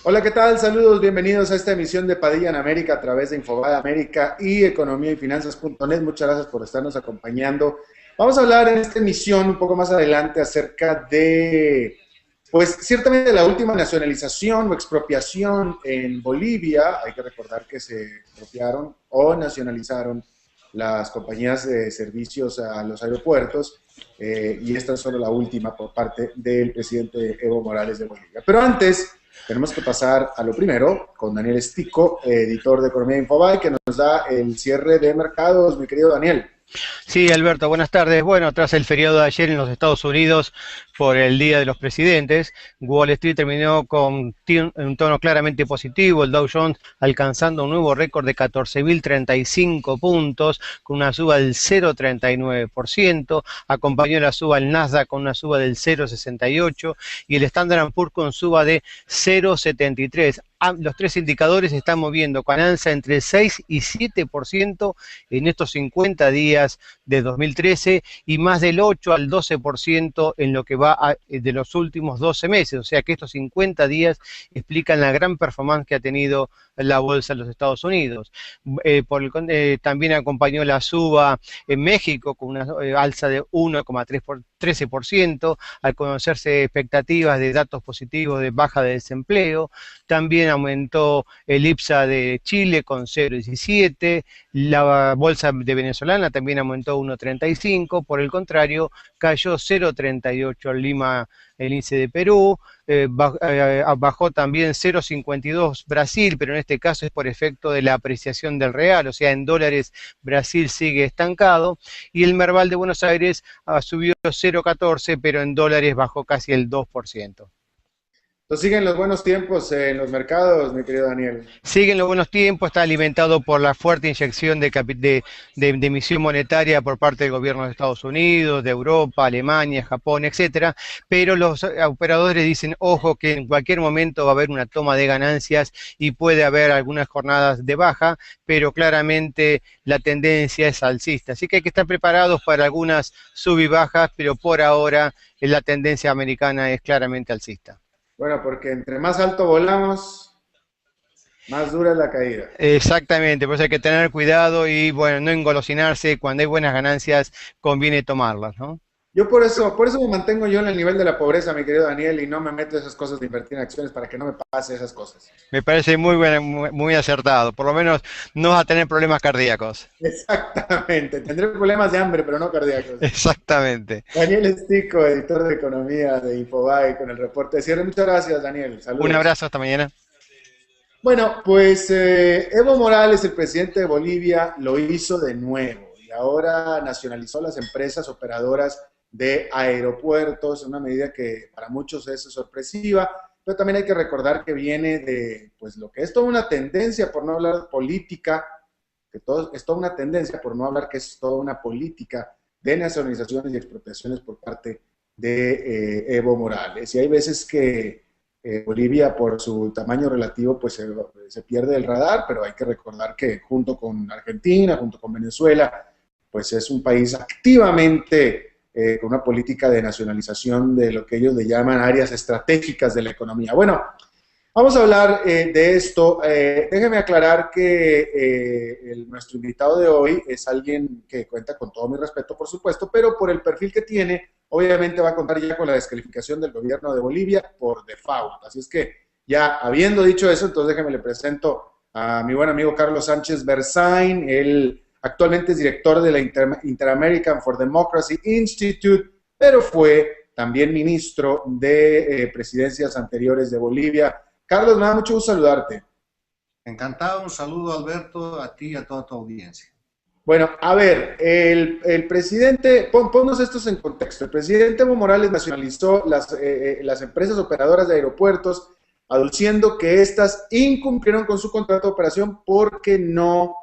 Hola, ¿qué tal? Saludos, bienvenidos a esta emisión de Padilla en América a través de Infobae América y Economía y Finanzas.net. Muchas gracias por estarnos acompañando. Vamos a hablar en esta emisión un poco más adelante acerca de, pues ciertamente la última nacionalización o expropiación en Bolivia. Hay que recordar que se expropiaron o nacionalizaron las compañías de servicios a los aeropuertos y esta es solo la última por parte del presidente Evo Morales de Bolivia. Pero antes tenemos que pasar a lo primero con Daniel Estico, editor de Economía de Infobae, que nos da el cierre de mercados. Mi querido Daniel. Sí, Alberto, buenas tardes. Bueno, tras el feriado de ayer en los Estados Unidos por el Día de los Presidentes, Wall Street terminó con un tono claramente positivo, el Dow Jones alcanzando un nuevo récord de 14.035 puntos, con una suba del 0,39%, acompañó la suba el Nasdaq con una suba del 0,68% y el Standard & Poor's con suba de 0,73%. Los tres indicadores están moviendo con alza entre 6 y 7% en estos 50 días de 2013 y más del 8 al 12% en lo que va de los últimos 12 meses. O sea que estos 50 días explican la gran performance que ha tenido la bolsa en los Estados Unidos. También acompañó la suba en México con una alza de 1,13% al conocerse expectativas de datos positivos de baja de desempleo. También aumentó el IPSA de Chile con 0,17%, la bolsa de venezolana también aumentó 1,35%, por el contrario, cayó 0,38% el Lima, el índice de Perú, bajó también 0,52% Brasil, pero en este caso es por efecto de la apreciación del real, o sea, en dólares Brasil sigue estancado, y el Merval de Buenos Aires subió 0,14%, pero en dólares bajó casi el 2%. Entonces siguen los buenos tiempos en los mercados, mi querido Daniel. Siguen los buenos tiempos, está alimentado por la fuerte inyección de emisión monetaria por parte del gobierno de Estados Unidos, de Europa, Alemania, Japón, etcétera, pero los operadores dicen, ojo, que en cualquier momento va a haber una toma de ganancias y puede haber algunas jornadas de baja, pero claramente la tendencia es alcista. Así que hay que estar preparados para algunas sub y bajas, pero por ahora la tendencia americana es claramente alcista. Bueno, porque entre más alto volamos, más dura es la caída. Exactamente, por eso hay que tener cuidado y bueno, no engolosinarse, cuando hay buenas ganancias conviene tomarlas, ¿no? Yo por eso me mantengo yo en el nivel de la pobreza, mi querido Daniel, y no me meto esas cosas de invertir en acciones para que no me pase esas cosas. Me parece muy bueno, muy acertado, por lo menos no vas a tener problemas cardíacos. Exactamente. Tendré problemas de hambre, pero no cardíacos. Exactamente. Daniel Estico, editor de Economía de Infobae, con el reporte de cierre. Muchas gracias, Daniel. Un Saludos. abrazo, hasta mañana. Bueno, pues Evo Morales, el presidente de Bolivia, lo hizo de nuevo y ahora nacionalizó las empresas operadoras de aeropuertos, una medida que para muchos es sorpresiva, pero también hay que recordar que viene de, pues lo que es toda una tendencia, por no hablar de política, que todo, es toda una tendencia, por no hablar que es toda una política de nacionalizaciones y expropiaciones por parte de Evo Morales. Y hay veces que Bolivia, por su tamaño relativo, pues se pierde el radar, pero hay que recordar que junto con Argentina, junto con Venezuela, pues es un país activamente con una política de nacionalización de lo que ellos le llaman áreas estratégicas de la economía. Bueno, vamos a hablar de esto. Déjeme aclarar que nuestro invitado de hoy es alguien que cuenta con todo mi respeto, por supuesto, pero por el perfil que tiene, obviamente va a contar ya con la descalificación del gobierno de Bolivia por default. Así es que ya habiendo dicho eso, entonces déjeme le presento a mi buen amigo Carlos Sánchez Berzain. Él actualmente es director de la Inter-American for Democracy Institute, pero fue también ministro de presidencias anteriores de Bolivia. Carlos, me da mucho gusto saludarte. Encantado, un saludo Alberto, a ti y a toda tu audiencia. Bueno, a ver, el presidente, ponnos estos en contexto. El presidente Evo Morales nacionalizó las empresas operadoras de aeropuertos, aduciendo que éstas incumplieron con su contrato de operación porque no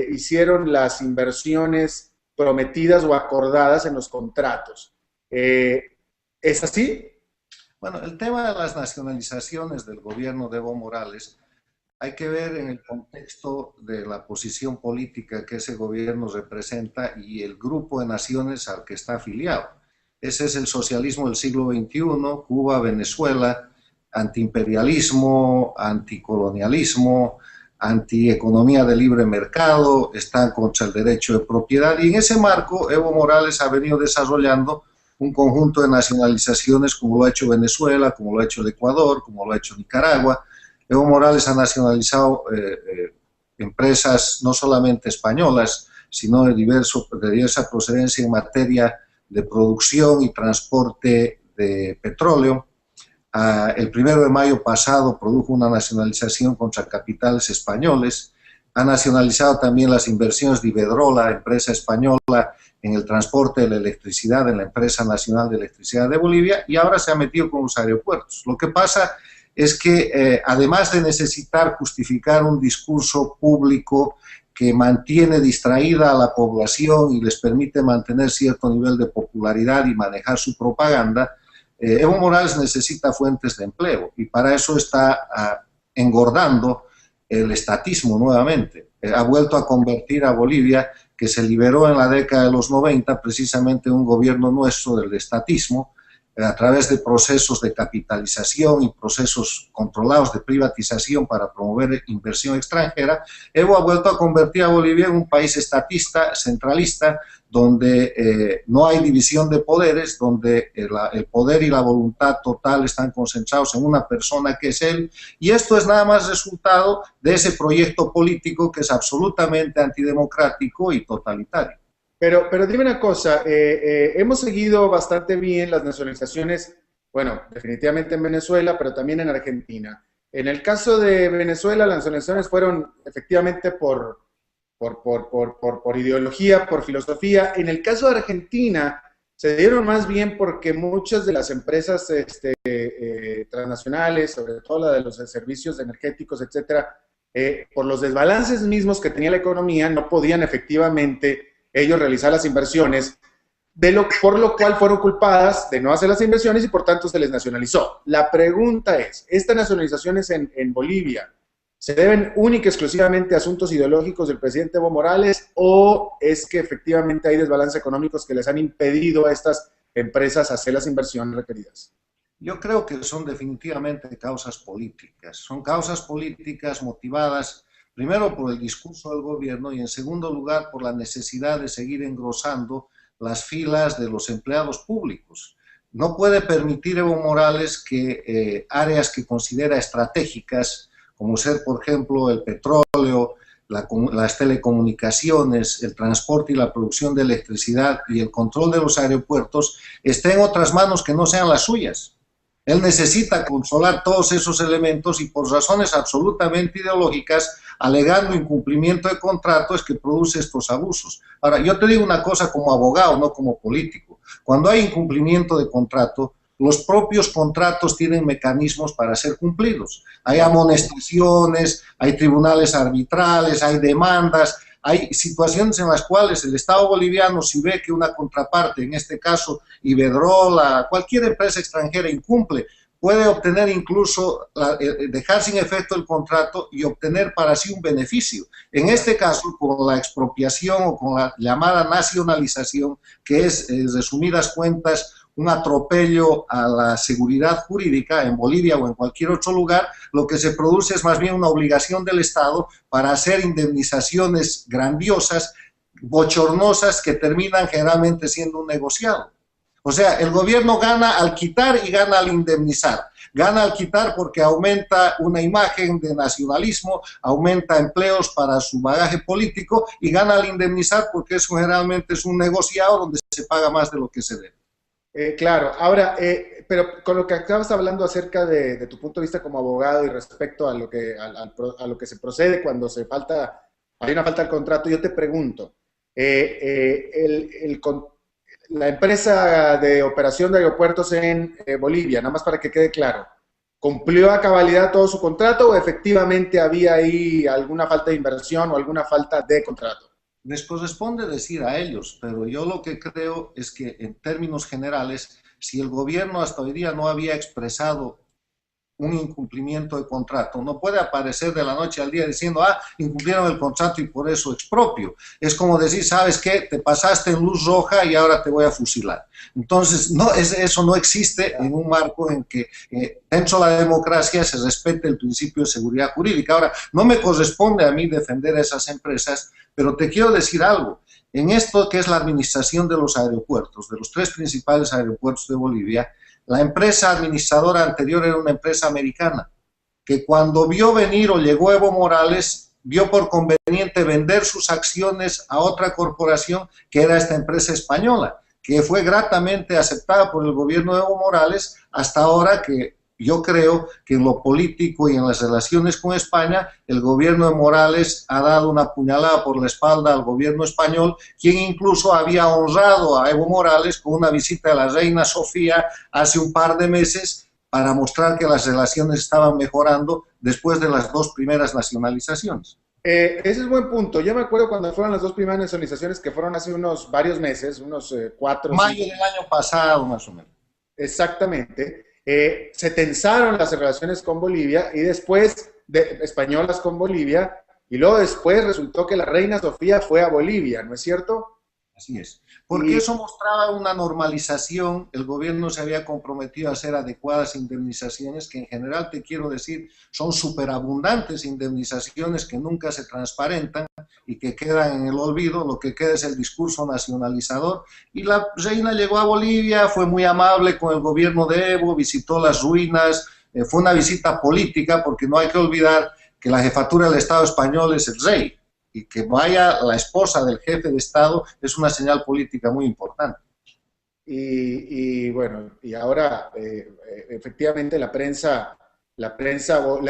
hicieron las inversiones prometidas o acordadas en los contratos. ¿Es así? Bueno, el tema de las nacionalizaciones del gobierno de Evo Morales hay que ver en el contexto de la posición política que ese gobierno representa y el grupo de naciones al que está afiliado. Ese es el socialismo del siglo XXI, Cuba, Venezuela, antiimperialismo, anticolonialismo, antieconomía de libre mercado, están contra el derecho de propiedad, y en ese marco Evo Morales ha venido desarrollando un conjunto de nacionalizaciones como lo ha hecho Venezuela, como lo ha hecho el Ecuador, como lo ha hecho Nicaragua. Evo Morales ha nacionalizado empresas no solamente españolas, sino de diversa procedencia en materia de producción y transporte de petróleo. El 1 de mayo pasado produjo una nacionalización contra capitales españoles. Ha nacionalizado también las inversiones de Iberdrola, empresa española, en el transporte de la electricidad en la Empresa Nacional de Electricidad de Bolivia, y ahora se ha metido con los aeropuertos. Lo que pasa es que además de necesitar justificar un discurso público que mantiene distraída a la población y les permite mantener cierto nivel de popularidad y manejar su propaganda, Evo Morales necesita fuentes de empleo, y para eso está engordando el estatismo nuevamente. Ha vuelto a convertir a Bolivia, que se liberó en la década de los 90, precisamente un gobierno nuestro del estatismo, a través de procesos de capitalización y procesos controlados de privatización para promover inversión extranjera. Evo ha vuelto a convertir a Bolivia en un país estatista, centralista, donde no hay división de poderes, donde el poder y la voluntad total están concentrados en una persona que es él, y esto es nada más resultado de ese proyecto político que es absolutamente antidemocrático y totalitario. Pero dime una cosa, hemos seguido bastante bien las nacionalizaciones, bueno, definitivamente en Venezuela, pero también en Argentina. En el caso de Venezuela, las nacionalizaciones fueron efectivamente por ideología, por filosofía. En el caso de Argentina, se dieron más bien porque muchas de las empresas transnacionales, sobre todo la de los servicios energéticos, etcétera, por los desbalances mismos que tenía la economía, no podían efectivamente ellos realizar las inversiones, por lo cual fueron culpadas de no hacer las inversiones y por tanto se les nacionalizó. La pregunta es, ¿estas nacionalizaciones en Bolivia se deben única y exclusivamente a asuntos ideológicos del presidente Evo Morales, o es que efectivamente hay desbalances económicos que les han impedido a estas empresas hacer las inversiones requeridas? Yo creo que son definitivamente causas políticas. Son causas políticas motivadas primero por el discurso del gobierno y en segundo lugar por la necesidad de seguir engrosando las filas de los empleados públicos. No puede permitir Evo Morales que áreas que considera estratégicas, como ser por ejemplo el petróleo, las telecomunicaciones, el transporte y la producción de electricidad y el control de los aeropuertos, estén en otras manos que no sean las suyas. Él necesita controlar todos esos elementos y por razones absolutamente ideológicas, alegando incumplimiento de contrato, es que produce estos abusos. Ahora, yo te digo una cosa como abogado, no como político. Cuando hay incumplimiento de contrato, los propios contratos tienen mecanismos para ser cumplidos. Hay amonestaciones, hay tribunales arbitrales, hay demandas, hay situaciones en las cuales el Estado boliviano, si ve que una contraparte, en este caso Iberdrola, cualquier empresa extranjera incumple, puede obtener incluso, dejar sin efecto el contrato y obtener para sí un beneficio. En este caso, con la expropiación o con la llamada nacionalización, que es, en resumidas cuentas, un atropello a la seguridad jurídica en Bolivia o en cualquier otro lugar, lo que se produce es más bien una obligación del Estado para hacer indemnizaciones grandiosas, bochornosas, que terminan generalmente siendo un negociado. O sea, el gobierno gana al quitar y gana al indemnizar. Gana al quitar porque aumenta una imagen de nacionalismo, aumenta empleos para su bagaje político, y gana al indemnizar porque eso generalmente es un negociado donde se paga más de lo que se debe. Claro, ahora, pero con lo que estabas hablando acerca de tu punto de vista como abogado y respecto a lo que se procede cuando hay una falta del contrato, yo te pregunto, la empresa de operación de aeropuertos en Bolivia, nada más para que quede claro, ¿cumplió a cabalidad todo su contrato o efectivamente había ahí alguna falta de inversión o alguna falta de contrato? Les corresponde decir a ellos, pero yo lo que creo es que en términos generales, si el gobierno hasta hoy día no había expresado un incumplimiento de contrato. No puede aparecer de la noche al día diciendo, incumplieron el contrato y por eso expropio. Es como decir, ¿sabes qué? Te pasaste en luz roja y ahora te voy a fusilar. Entonces, no, eso no existe en un marco en que dentro de la democracia se respete el principio de seguridad jurídica. Ahora, no me corresponde a mí defender a esas empresas, pero te quiero decir algo. En esto que es la administración de los aeropuertos, de los 3 principales aeropuertos de Bolivia, la empresa administradora anterior era una empresa americana, que cuando vio venir o llegó Evo Morales, vio por conveniente vender sus acciones a otra corporación que era esta empresa española, que fue gratamente aceptada por el gobierno de Evo Morales hasta ahora, que yo creo que en lo político y en las relaciones con España, el gobierno de Morales ha dado una puñalada por la espalda al gobierno español, quien incluso había honrado a Evo Morales con una visita a la reina Sofía hace un par de meses para mostrar que las relaciones estaban mejorando después de las 2 primeras nacionalizaciones. Ese es buen punto. Yo me acuerdo cuando fueron las 2 primeras nacionalizaciones, que fueron hace unos varios meses, unos 4 Mayo del año pasado, más o menos. Exactamente. Se tensaron las relaciones con Bolivia y después españolas con Bolivia, y luego después resultó que la reina Sofía fue a Bolivia, ¿no es cierto? Así es. Porque eso mostraba una normalización, el gobierno se había comprometido a hacer adecuadas indemnizaciones, que en general, te quiero decir, son superabundantes indemnizaciones que nunca se transparentan y que quedan en el olvido. Lo que queda es el discurso nacionalizador. Y la reina llegó a Bolivia, fue muy amable con el gobierno de Evo, visitó las ruinas, fue una visita política, porque no hay que olvidar que la jefatura del Estado español es el rey, y que vaya la esposa del jefe de Estado es una señal política muy importante. Y bueno, y ahora efectivamente las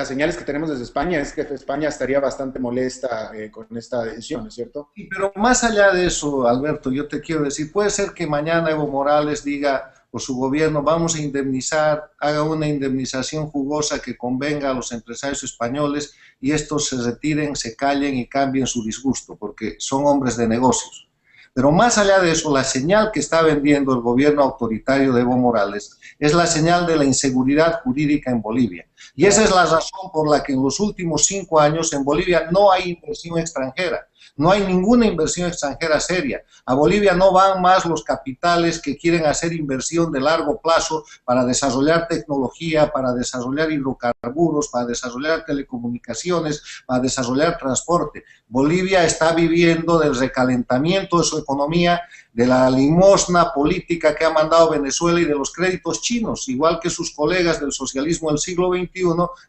señales que tenemos desde España es que España estaría bastante molesta con esta decisión, ¿no es cierto? Sí, pero más allá de eso, Alberto, yo te quiero decir, puede ser que mañana Evo Morales diga, o su gobierno, vamos a indemnizar, haga una indemnización jugosa que convenga a los empresarios españoles y estos se retiren, se callen y cambien su disgusto, porque son hombres de negocios. Pero más allá de eso, la señal que está vendiendo el gobierno autoritario de Evo Morales es la señal de la inseguridad jurídica en Bolivia. Y esa es la razón por la que en los últimos 5 años en Bolivia no hay inversión extranjera. No hay ninguna inversión extranjera seria. A Bolivia no van más los capitales que quieren hacer inversión de largo plazo para desarrollar tecnología, para desarrollar hidrocarburos, para desarrollar telecomunicaciones, para desarrollar transporte. Bolivia está viviendo del recalentamiento de su economía, de la limosna política que ha mandado Venezuela y de los créditos chinos, igual que sus colegas del socialismo del siglo XXI,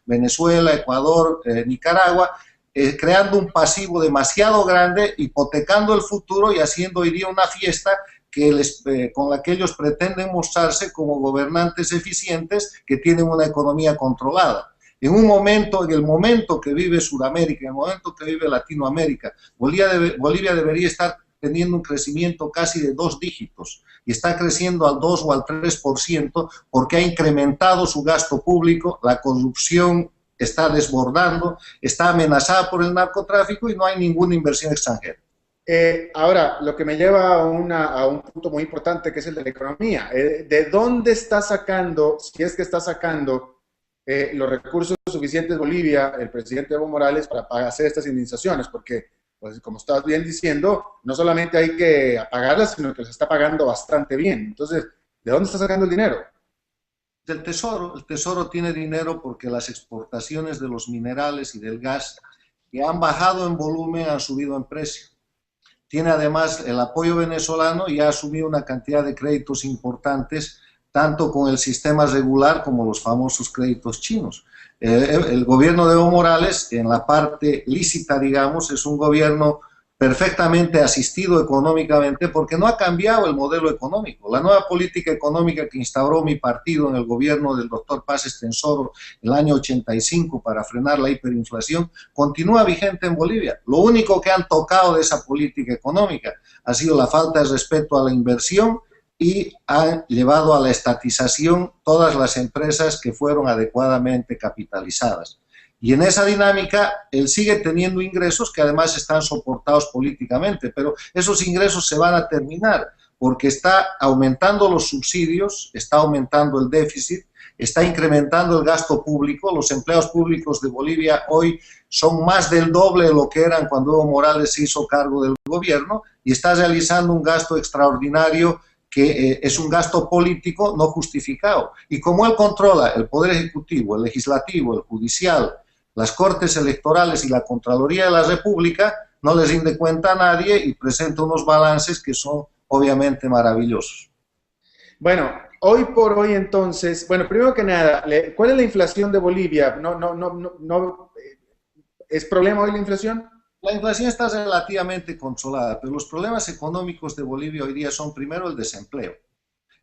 Venezuela, Ecuador, Nicaragua, creando un pasivo demasiado grande, hipotecando el futuro y haciendo hoy día una fiesta con la que ellos pretenden mostrarse como gobernantes eficientes que tienen una economía controlada. En el momento que vive Sudamérica, en el momento que vive Latinoamérica, Bolivia debería estar teniendo un crecimiento casi de 2 dígitos y está creciendo al 2 o al 3% porque ha incrementado su gasto público, la corrupción está desbordando, está amenazada por el narcotráfico y no hay ninguna inversión extranjera. Ahora, lo que me lleva a un punto muy importante, que es el de la economía. ¿De dónde está sacando, si es que está sacando, los recursos suficientes Bolivia, el presidente Evo Morales, para hacer estas indemnizaciones? Porque, pues, como estás bien diciendo, no solamente hay que pagarlas, sino que se está pagando bastante bien. Entonces, ¿de dónde está sacando el dinero? Del Tesoro. El Tesoro tiene dinero porque las exportaciones de los minerales y del gas, que han bajado en volumen, han subido en precio. Tiene además el apoyo venezolano y ha asumido una cantidad de créditos importantes, tanto con el sistema regular como los famosos créditos chinos. El gobierno de Evo Morales, en la parte lícita, digamos, es un gobierno perfectamente asistido económicamente porque no ha cambiado el modelo económico. La nueva política económica que instauró mi partido en el gobierno del doctor Paz Estenssoro el año 85 para frenar la hiperinflación continúa vigente en Bolivia. Lo único que han tocado de esa política económica ha sido la falta de respeto a la inversión y han llevado a la estatización todas las empresas que fueron adecuadamente capitalizadas. Y en esa dinámica, él sigue teniendo ingresos que además están soportados políticamente, pero esos ingresos se van a terminar porque está aumentando los subsidios, está aumentando el déficit está incrementando el gasto público. Los empleados públicos de Bolivia hoy son más del doble de lo que eran cuando Evo Morales se hizo cargo del gobierno y está realizando un gasto extraordinario que es un gasto político no justificado. Y como él controla el Poder Ejecutivo, el Legislativo, el Judicial, las Cortes Electorales y la Contraloría de la República, no les rinde cuenta a nadie y presenta unos balances que son obviamente maravillosos. Bueno, hoy por hoy entonces, bueno, primero que nada, ¿cuál es la inflación de Bolivia? ¿Es problema hoy la inflación? La inflación está relativamente controlada, pero los problemas económicos de Bolivia hoy día son primero el desempleo.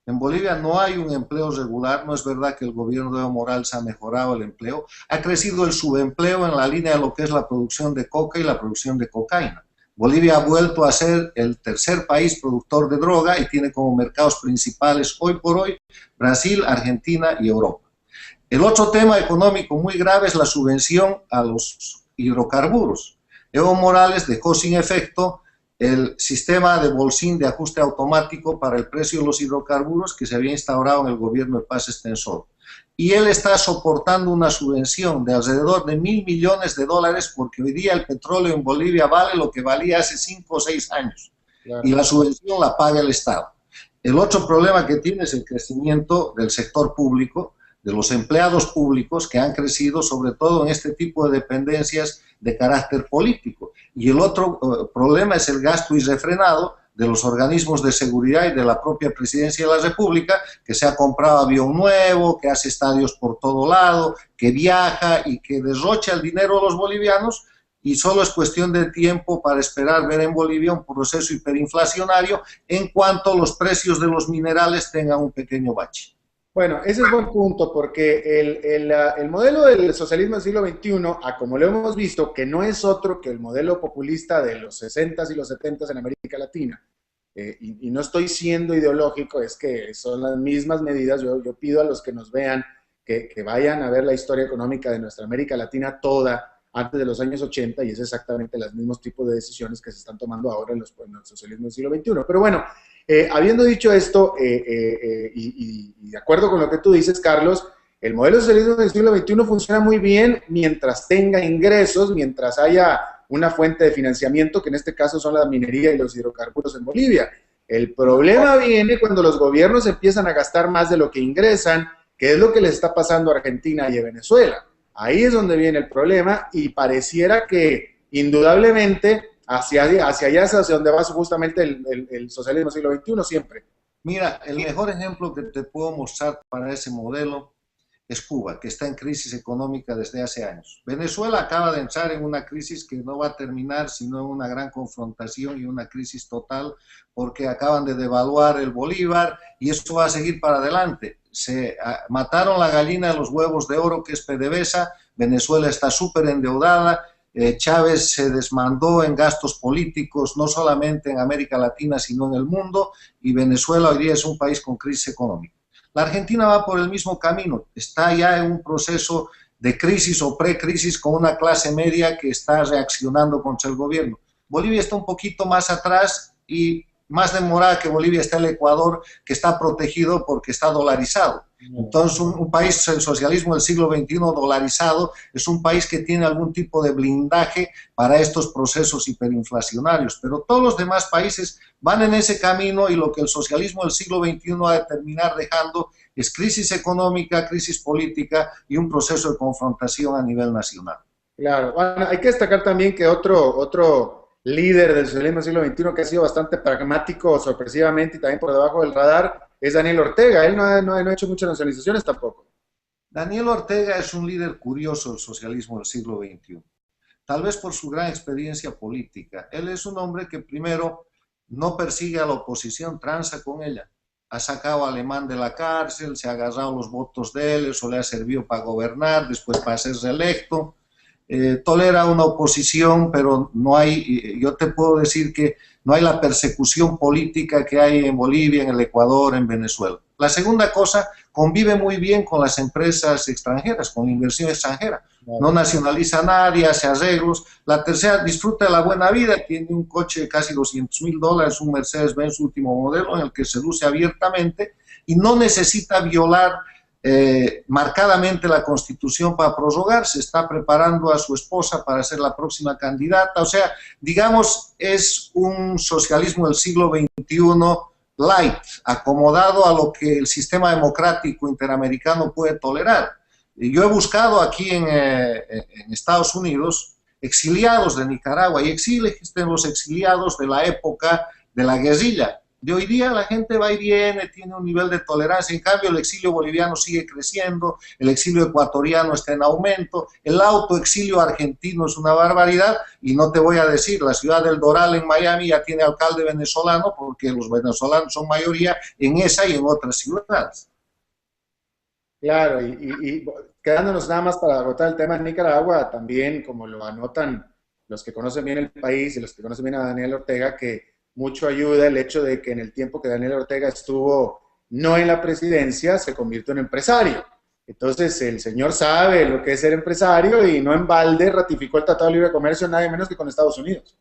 En Bolivia no hay un empleo regular, no es verdad que el gobierno de Evo Morales ha mejorado el empleo, ha crecido el subempleo en la línea de lo que es la producción de coca y la producción de cocaína. Bolivia ha vuelto a ser el tercer país productor de droga y tiene como mercados principales hoy por hoy Brasil, Argentina y Europa. El otro tema económico muy grave es la subvención a los hidrocarburos. Evo Morales dejó sin efecto el sistema de bolsín de ajuste automático para el precio de los hidrocarburos que se había instaurado en el gobierno de Paz Extensor. Y él está soportando una subvención de alrededor de $1.000 millones porque hoy día el petróleo en Bolivia vale lo que valía hace 5 o 6 años. Claro. Y la subvención la paga el Estado. El otro problema que tiene es el crecimiento del sector público, de los empleados públicos que han crecido sobre todo en este tipo de dependencias de carácter político. Y el otro problema es el gasto irrefrenado de los organismos de seguridad y de la propia Presidencia de la República, que se ha comprado avión nuevo, que hace estadios por todo lado, que viaja y que derrocha el dinero de los bolivianos, y solo es cuestión de tiempo para esperar ver en Bolivia un proceso hiperinflacionario en cuanto los precios de los minerales tengan un pequeño bache. Bueno, ese es buen punto, porque el modelo del socialismo del siglo XXI, como lo hemos visto, que no es otro que el modelo populista de los 60s y los 70s en América Latina, y no estoy siendo ideológico, es que son las mismas medidas. Yo pido a los que nos vean que vayan a ver la historia económica de nuestra América Latina toda, antes de los años 80, y es exactamente los mismos tipos de decisiones que se están tomando ahora en el socialismo del siglo XXI. Pero bueno, habiendo dicho esto, y de acuerdo con lo que tú dices, Carlos, el modelo socialismo del siglo XXI funciona muy bien mientras tenga ingresos, mientras haya una fuente de financiamiento, que en este caso son la minería y los hidrocarburos en Bolivia. El problema viene cuando los gobiernos empiezan a gastar más de lo que ingresan, que es lo que le está pasando a Argentina y a Venezuela. Ahí es donde viene el problema, y pareciera que indudablemente hacia allá es hacia donde va justamente el socialismo del siglo XXI siempre. Mira, el mejor ejemplo que te puedo mostrar para ese modelo es Cuba, que está en crisis económica desde hace años. Venezuela acaba de entrar en una crisis que no va a terminar sino en una gran confrontación y una crisis total, porque acaban de devaluar el bolívar y esto va a seguir para adelante. Se mataron la gallina de los huevos de oro, que es PDVSA. Venezuela está súper endeudada. Chávez se desmandó en gastos políticos, no solamente en América Latina, sino en el mundo, y Venezuela hoy día es un país con crisis económica. La Argentina va por el mismo camino, está ya en un proceso de crisis o precrisis con una clase media que está reaccionando contra el gobierno. Bolivia está un poquito más atrás y más demorada que Bolivia está el Ecuador, que está protegido porque está dolarizado. Entonces, un país, el socialismo del siglo XXI dolarizado, es un país que tiene algún tipo de blindaje para estos procesos hiperinflacionarios, pero todos los demás países van en ese camino, y lo que el socialismo del siglo XXI va a terminar dejando es crisis económica, crisis política y un proceso de confrontación a nivel nacional. Claro, bueno, hay que destacar también que otro líder del socialismo del siglo XXI que ha sido bastante pragmático, sorpresivamente, y también por debajo del radar, es Daniel Ortega. Él no ha hecho muchas nacionalizaciones tampoco. Daniel Ortega es un líder curioso del socialismo del siglo XXI, tal vez por su gran experiencia política. Él es un hombre que primero no persigue a la oposición, tranza con ella. Ha sacado a Alemán de la cárcel, se ha agarrado los votos de él, eso le ha servido para gobernar, después para ser reelecto. Tolera una oposición, pero no hay, yo te puedo decir que no hay la persecución política que hay en Bolivia, en el Ecuador, en Venezuela. La segunda cosa, convive muy bien con las empresas extranjeras, con inversión extranjera. No nacionaliza a nadie, hace arreglos. La tercera, disfruta de la buena vida, tiene un coche de casi $200.000, un Mercedes-Benz último modelo, en el que se luce abiertamente y no necesita violar marcadamente la Constitución para prorrogar, se está preparando a su esposa para ser la próxima candidata, o sea, digamos, es un socialismo del siglo XXI light, acomodado a lo que el sistema democrático interamericano puede tolerar. Yo he buscado aquí en Estados Unidos exiliados de Nicaragua y existen los exiliados de la época de la guerrilla. De hoy día la gente va y viene, tiene un nivel de tolerancia, en cambio el exilio boliviano sigue creciendo, el exilio ecuatoriano está en aumento, el autoexilio argentino es una barbaridad, y no te voy a decir, la ciudad del Doral en Miami ya tiene alcalde venezolano, porque los venezolanos son mayoría en esa y en otras ciudades. Claro, y quedándonos nada más para agotar el tema de Nicaragua, también como lo anotan los que conocen bien el país y los que conocen bien a Daniel Ortega, que mucho ayuda el hecho de que en el tiempo que Daniel Ortega estuvo no en la presidencia, se convirtió en empresario. Entonces el señor sabe lo que es ser empresario y no en balde ratificó el Tratado de Libre Comercio, nadie menos que con Estados Unidos.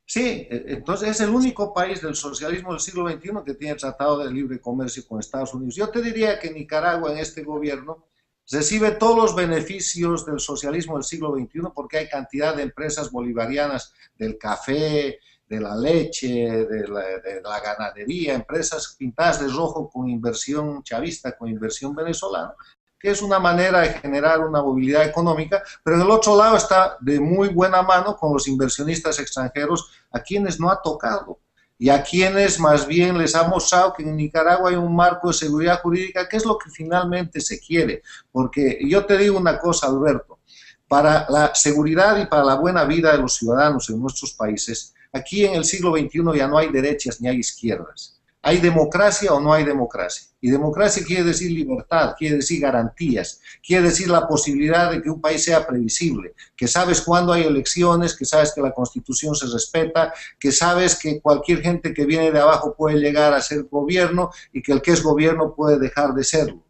Sí, entonces es el único país del socialismo del siglo XXI que tiene tratado de libre comercio con Estados Unidos. Yo te diría que Nicaragua en este gobierno recibe todos los beneficios del socialismo del siglo XXI porque hay cantidad de empresas bolivarianas del café, de la leche, de la ganadería, empresas pintadas de rojo con inversión chavista, con inversión venezolana, que es una manera de generar una movilidad económica, pero en el otro lado está de muy buena mano con los inversionistas extranjeros a quienes no ha tocado y a quienes más bien les ha mostrado que en Nicaragua hay un marco de seguridad jurídica, que es lo que finalmente se quiere. Porque yo te digo una cosa, Alberto, para la seguridad y para la buena vida de los ciudadanos en nuestros países, aquí en el siglo XXI ya no hay derechas ni hay izquierdas. ¿Hay democracia o no hay democracia? Y democracia quiere decir libertad, quiere decir garantías, quiere decir la posibilidad de que un país sea previsible, que sabes cuándo hay elecciones, que sabes que la Constitución se respeta, que sabes que cualquier gente que viene de abajo puede llegar a ser gobierno y que el que es gobierno puede dejar de serlo.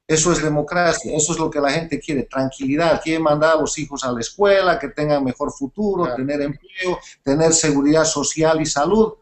Eso es democracia, eso es lo que la gente quiere, tranquilidad, quiere mandar a los hijos a la escuela, que tengan mejor futuro, claro, tener empleo, tener seguridad social y salud.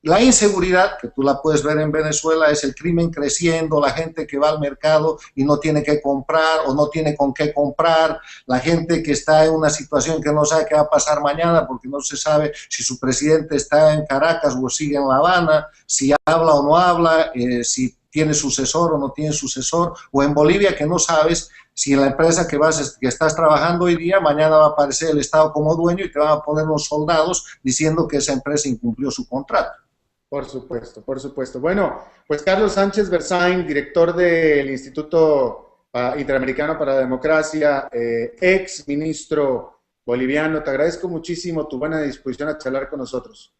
La inseguridad, que tú la puedes ver en Venezuela, es el crimen creciendo, la gente que va al mercado y no tiene que comprar o no tiene con qué comprar, la gente que está en una situación que no sabe qué va a pasar mañana porque no se sabe si su presidente está en Caracas o sigue en La Habana, si habla o no habla, si tiene sucesor o no tiene sucesor, o en Bolivia que no sabes si en la empresa que estás trabajando hoy día, mañana va a aparecer el Estado como dueño y te van a poner unos soldados diciendo que esa empresa incumplió su contrato. Por supuesto, por supuesto. Bueno, pues Carlos Sánchez Berzain, director del Instituto Interamericano para la Democracia, ex ministro boliviano, te agradezco muchísimo tu buena disposición a charlar con nosotros.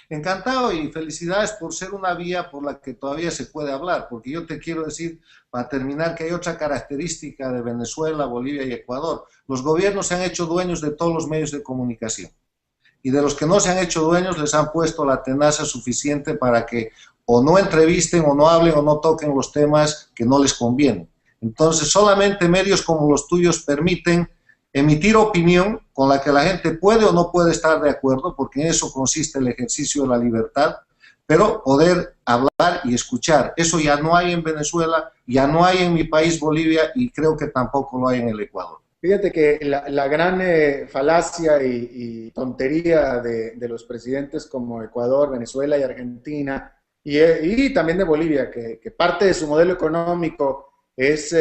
Encantado y felicidades por ser una vía por la que todavía se puede hablar, porque yo te quiero decir, para terminar, que hay otra característica de Venezuela, Bolivia y Ecuador. Los gobiernos se han hecho dueños de todos los medios de comunicación. Y de los que no se han hecho dueños les han puesto la tenaza suficiente para que o no entrevisten o no hablen o no toquen los temas que no les convienen. Entonces solamente medios como los tuyos permiten emitir opinión con la que la gente puede o no puede estar de acuerdo, porque en eso consiste el ejercicio de la libertad, pero poder hablar y escuchar. Eso ya no hay en Venezuela, ya no hay en mi país Bolivia y creo que tampoco lo hay en el Ecuador. Fíjate que la gran falacia y tontería de los presidentes como Ecuador, Venezuela y Argentina, y también de Bolivia, que parte de su modelo económico es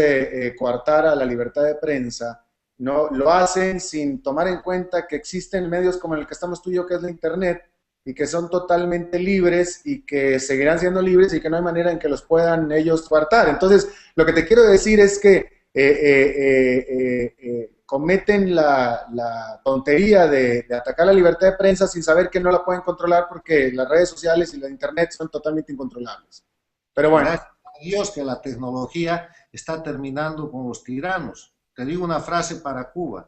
coartar a la libertad de prensa, no lo hacen sin tomar en cuenta que existen medios como el que estamos tú y yo, que es la Internet, y que son totalmente libres y que seguirán siendo libres y que no hay manera en que los puedan ellos coartar. Entonces, lo que te quiero decir es que cometen la tontería de atacar la libertad de prensa sin saber que no la pueden controlar porque las redes sociales y la internet son totalmente incontrolables. Pero bueno. Gracias a Dios que la tecnología está terminando con los tiranos. Te digo una frase para Cuba.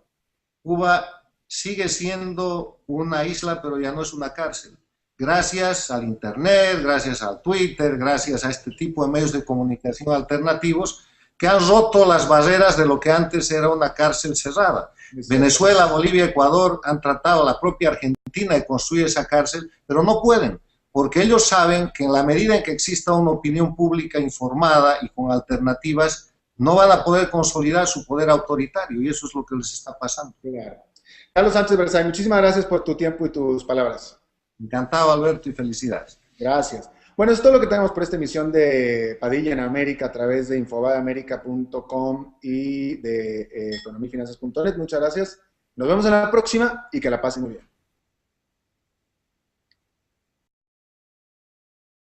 Cuba sigue siendo una isla, pero ya no es una cárcel. Gracias al internet, gracias al Twitter, gracias a este tipo de medios de comunicación alternativos, que han roto las barreras de lo que antes era una cárcel cerrada. Venezuela, Bolivia, Ecuador han tratado, la propia Argentina, de construir esa cárcel, pero no pueden, porque ellos saben que en la medida en que exista una opinión pública informada y con alternativas, no van a poder consolidar su poder autoritario y eso es lo que les está pasando. Claro. Carlos Sánchez Berzay, muchísimas gracias por tu tiempo y tus palabras. Encantado, Alberto, y felicidades. Gracias. Bueno, es todo lo que tenemos por esta emisión de Padilla en América a través de infobadeamerica.com y de economiafinanzas.net. Muchas gracias. Nos vemos en la próxima y que la pasen muy bien.